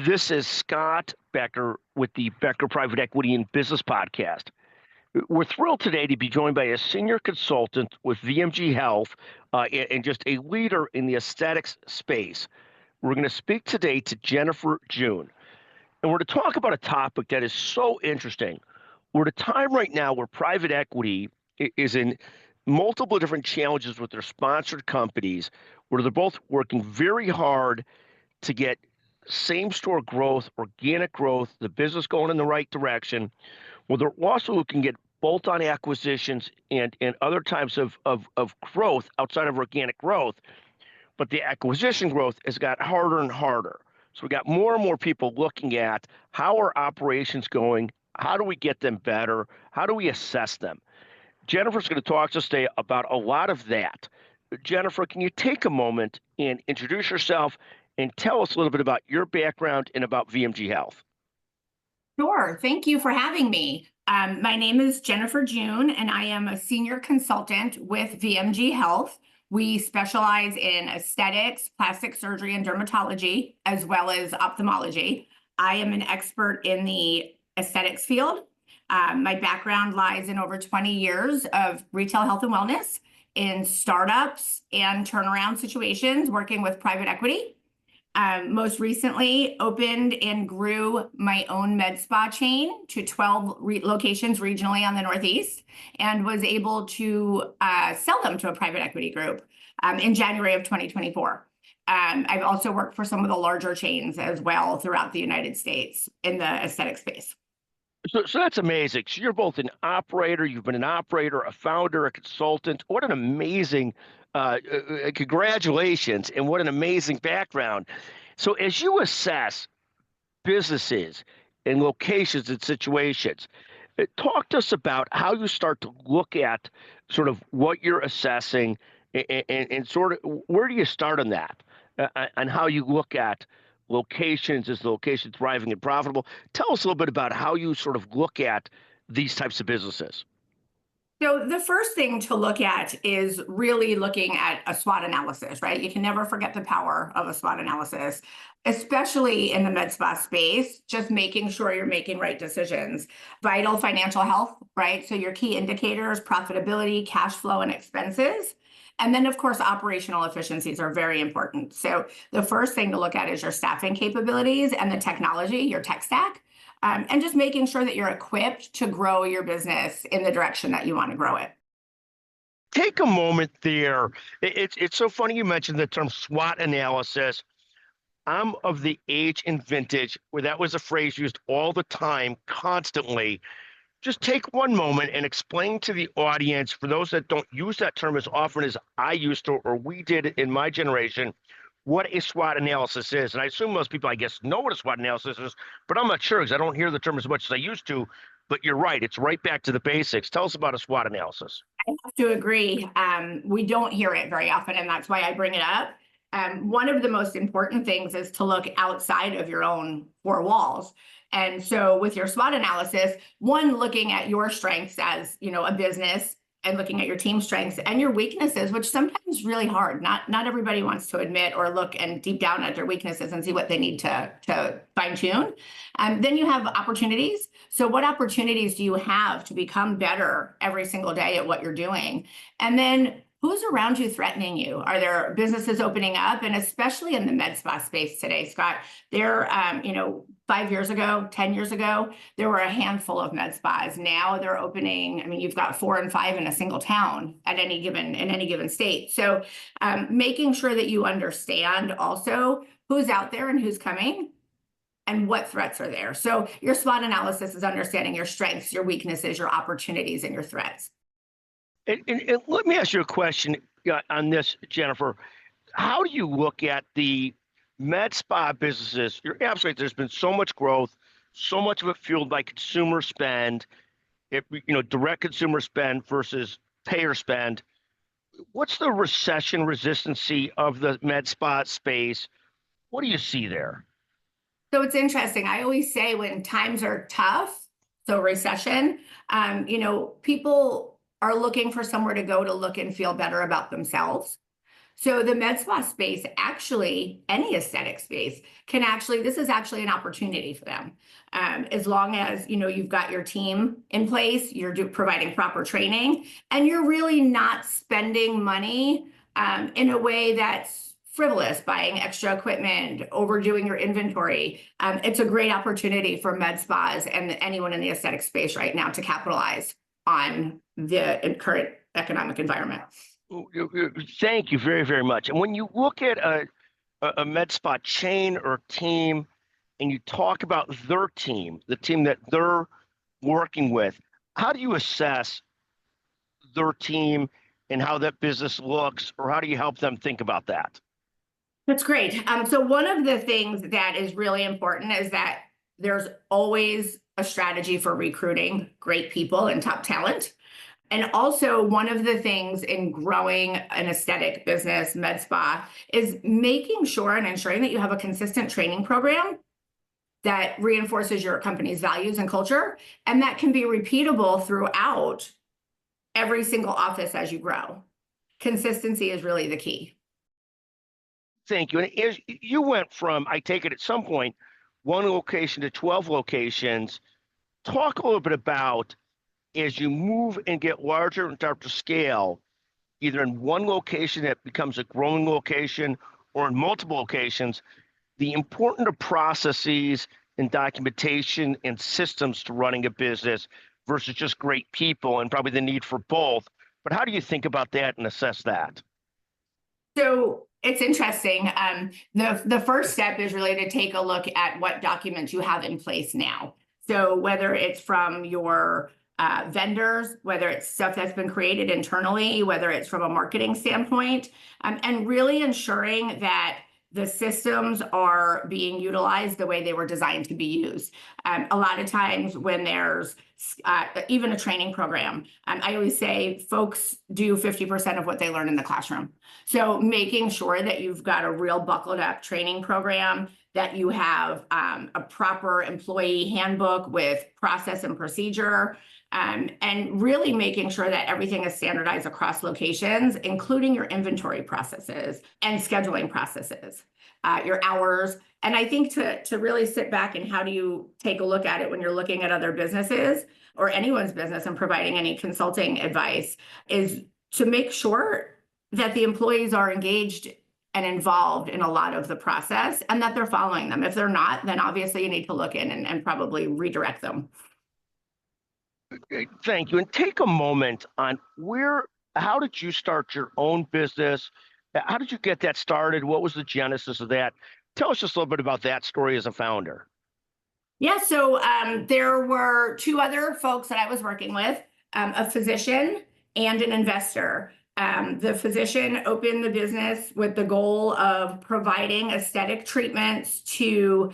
This is Scott Becker with the Becker Private Equity and Business Podcast. We're thrilled today to be joined by a senior consultant with VMG Health and just a leader in the aesthetics space. We're going to speak today to Jennifer June, and we're to talk about a topic that is so interesting. We're at a time right now where private equity is in multiple different challenges with their sponsored companies, where they're both working very hard to get same store growth, organic growth, the business going in the right direction. Well, they're also looking at bolt on acquisitions and other types of growth outside of organic growth. But the acquisition growth has got harder and harder. So we got more and more people looking at how are operations going? How do we get them better? How do we assess them? Jennifer's going to talk to us today about a lot of that. Jennifer, can you take a moment and introduce yourself and tell us a little bit about your background and about VMG Health? Sure. Thank you for having me. My name is Jennifer June, and I am a senior consultant with VMG Health. We specialize in aesthetics, plastic surgery, and dermatology, as well as ophthalmology. I am an expert in the aesthetics field. My background lies in over 20 years of retail health and wellness in startups and turnaround situations, working with private equity. Most recently opened and grew my own med spa chain to 12 locations regionally on the Northeast, and was able to sell them to a private equity group in January of 2024. I've also worked for some of the larger chains as well throughout the United States in the aesthetic space. So that's amazing. So you're both an operator, you've been an operator, a founder, a consultant. What an amazing, congratulations, and what an amazing background. So as you assess businesses and locations and situations, talk to us about how you start to look at sort of what you're assessing and sort of where do you start on that and how you look at locations. Is the location thriving and profitable? Tell us a little bit about how you sort of look at these types of businesses. So the first thing to look at is really looking at a SWOT analysis, right? You can never forget the power of a SWOT analysis, especially in the med spa space, just making sure you're making right decisions. Vital financial health, right? So your key indicators, profitability, cash flow, and expenses. And then, of course, operational efficiencies are very important. So the first thing to look at is your staffing capabilities and the technology, your tech stack, and just making sure that you're equipped to grow your business in the direction that you want to grow it. Take a moment there. It's so funny you mentioned the term SWOT analysis. I'm of the age and vintage where that was a phrase used all the time, constantly. Just take one moment and explain to the audience, for those that don't use that term as often as I used to, or we did in my generation, what a SWOT analysis is. And I assume most people, I guess, know what a SWOT analysis is, but I'm not sure because I don't hear the term as much as I used to. But you're right. It's right back to the basics. Tell us about a SWOT analysis. I have to agree. We don't hear it very often, and that's why I bring it up. One of the most important things is to look outside of your own four walls. And so with your SWOT analysis, one, looking at your strengths as, a business, and looking at your team strengths and your weaknesses, which sometimes is really hard. Not everybody wants to admit or look and deep down at their weaknesses and see what they need to fine tune. Then you have opportunities. So what opportunities do you have to become better every single day at what you're doing? And then who's around you threatening you? Are there businesses opening up? And especially in the med spa space today, Scott, there, 5 years ago, 10 years ago, there were a handful of med spas. Now they're opening, you've got 4 and 5 in a single town in any given state. So making sure that you understand also who's out there and who's coming and what threats are there. So your SWOT analysis is understanding your strengths, your weaknesses, your opportunities, and your threats. And let me ask you a question on this, Jennifer. How do you look at the med spa businesses? You're absolutely, there's been so much growth, so much of it fueled by consumer spend, direct consumer spend versus payer spend. What's the recession resistancy of the med spa space? What do you see there? So it's interesting. I always say when times are tough, so recession, people are looking for somewhere to go to look and feel better about themselves. So the med spa space, actually, any aesthetic space can actually, this is actually an opportunity for them. As long as, you've got your team in place, you're providing proper training, and you're really not spending money in a way that's frivolous, buying extra equipment, overdoing your inventory. It's a great opportunity for med spas and anyone in the aesthetic space right now to capitalize on the current economic environment. Thank you very, very much. And when you look at a med spa chain or team, and you talk about their team, the team that they're working with, how do you assess their team and how that business looks, or how do you help them think about that? That's great. So one of the things that is really important is that there's always a strategy for recruiting great people and top talent. And also, one of the things in growing an aesthetic business, med spa, is making sure and ensuring that you have a consistent training program that reinforces your company's values and culture, and that can be repeatable throughout every single office as you grow. Consistency is really the key. Thank you. And as you went from, I take it at some point, one location to 12 locations, talk a little bit about as you move and get larger and start to scale, either in one location that becomes a growing location or in multiple locations, the importance of processes and documentation and systems to running a business versus just great people, and probably the need for both. But how do you think about that and assess that? So it's interesting. The first step is really to take a look at what documents you have in place now. So whether it's from your vendors, whether it's stuff that's been created internally, whether it's from a marketing standpoint, and really ensuring that the systems are being utilized the way they were designed to be used. A lot of times when there's even a training program, I always say folks do 50% of what they learn in the classroom. So making sure that you've got a real buckled up training program, that you have a proper employee handbook with process and procedure, and really making sure that everything is standardized across locations, including your inventory processes and scheduling processes, your hours. And I think to really sit back and how do you take a look at it when you're looking at other businesses or anyone's business and providing any consulting advice is to make sure that the employees are engaged and involved in a lot of the process and that they're following them. If they're not, then obviously you need to look in and probably redirect them. Thank you. And take a moment on how did you start your own business? How did you get that started? What was the genesis of that? Tell us just a little bit about that story as a founder. Yeah, so there were two other folks that I was working with, a physician and an investor. The physician opened the business with the goal of providing aesthetic treatments to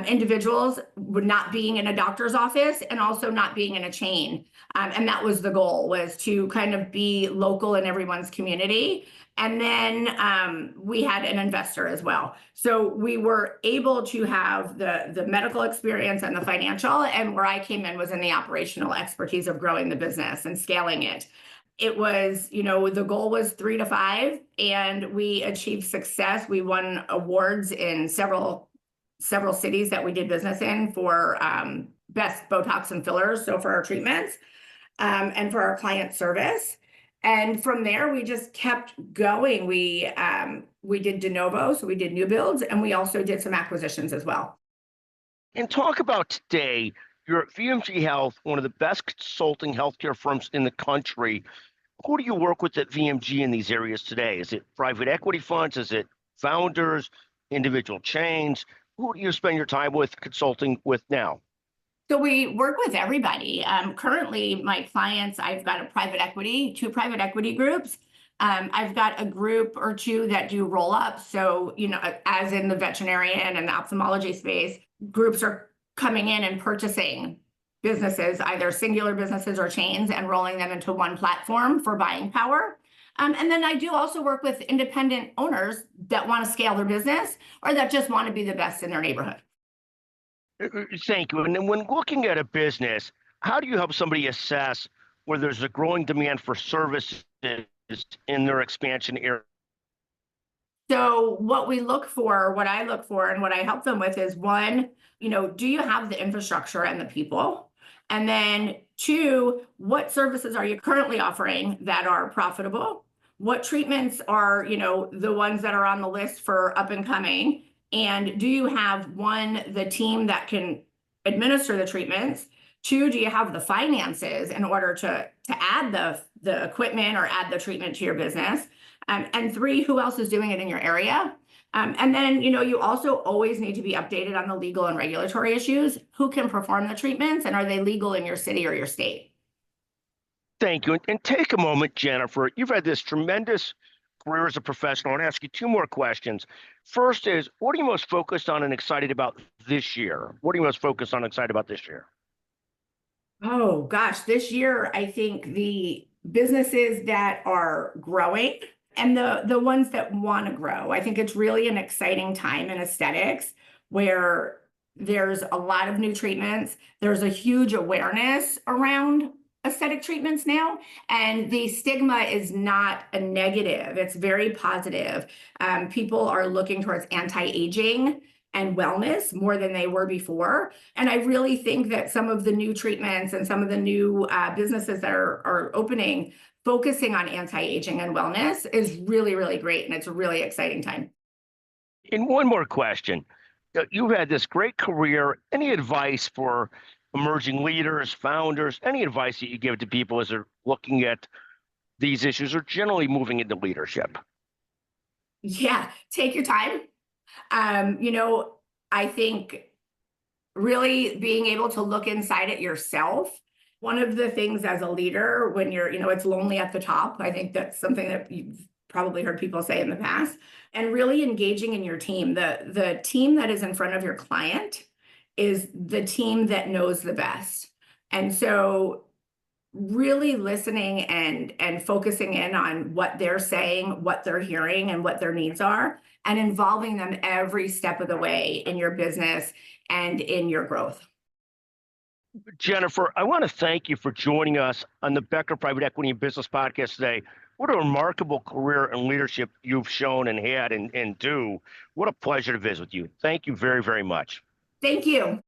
individuals not being in a doctor's office and also not being in a chain. And that was the goal, was to kind of be local in everyone's community. And then we had an investor as well. So we were able to have the medical experience and the financial, and where I came in was in the operational expertise of growing the business and scaling it. It was, the goal was 3 to 5, and we achieved success. We won awards in several cities that we did business in for best Botox and fillers, so for our treatments, and for our client service. And from there, we just kept going. We did de novo, so we did new builds, and we also did some acquisitions as well. And talk about today, you're at VMG Health, one of the best consulting healthcare firms in the country. Who do you work with at VMG in these areas today? Is it private equity funds? Is it founders, individual chains? Who do you spend your time with consulting with now? So we work with everybody. Currently, my clients, I've got two private equity groups. I've got a group or two that do roll-ups. So, as in the veterinarian and the ophthalmology space, groups are coming in and purchasing businesses, either singular businesses or chains, and rolling them into one platform for buying power. And then I do also work with independent owners that want to scale their business or that just want to be the best in their neighborhood. Thank you. And then when looking at a business, how do you help somebody assess where there's a growing demand for services in their expansion area So what we look for, what I look for and what I help them with is one, do you have the infrastructure and the people? And then two, what services are you currently offering that are profitable? What treatments are, the ones that are on the list for up and coming? And do you have one, the team that can administer the treatments? Two, do you have the finances in order to add the equipment or add the treatment to your business? And three, who else is doing it in your area? And then, you also always need to be updated on the legal and regulatory issues. Who can perform the treatments and are they legal in your city or your state? Thank you. And take a moment, Jennifer. You've had this tremendous career as a professional. I want to ask you two more questions. First is, what are you most focused on and excited about this year? What are you most focused on and excited about this year? Oh gosh, this year I think the businesses that are growing and the ones that want to grow. I think it's really an exciting time in aesthetics where there's a lot of new treatments. There's a huge awareness around aesthetic treatments now, and the stigma is not a negative. It's very positive. People are looking towards anti-aging and wellness more than they were before. And I really think that some of the new treatments and some of the new businesses that are opening, focusing on anti-aging and wellness is really, really great. And it's a really exciting time. And one more question. You've had this great career. Any advice for emerging leaders, founders, any advice that you give to people as they're looking at these issues or generally moving into leadership? Yeah, take your time. I think really being able to look inside it yourself. One of the things as a leader, when you're, it's lonely at the top. I think that's something that you've probably heard people say in the past. And really engaging in your team. The team that is in front of your client is the team that knows the best. And so really listening and focusing in on what they're saying, what they're hearing, and what their needs are, and involving them every step of the way in your business and in your growth. Jennifer, I want to thank you for joining us on the Becker Private Equity and Business Podcast today. What a remarkable career and leadership you've shown and had and do. What a pleasure to visit with you. Thank you very, very much. Thank you.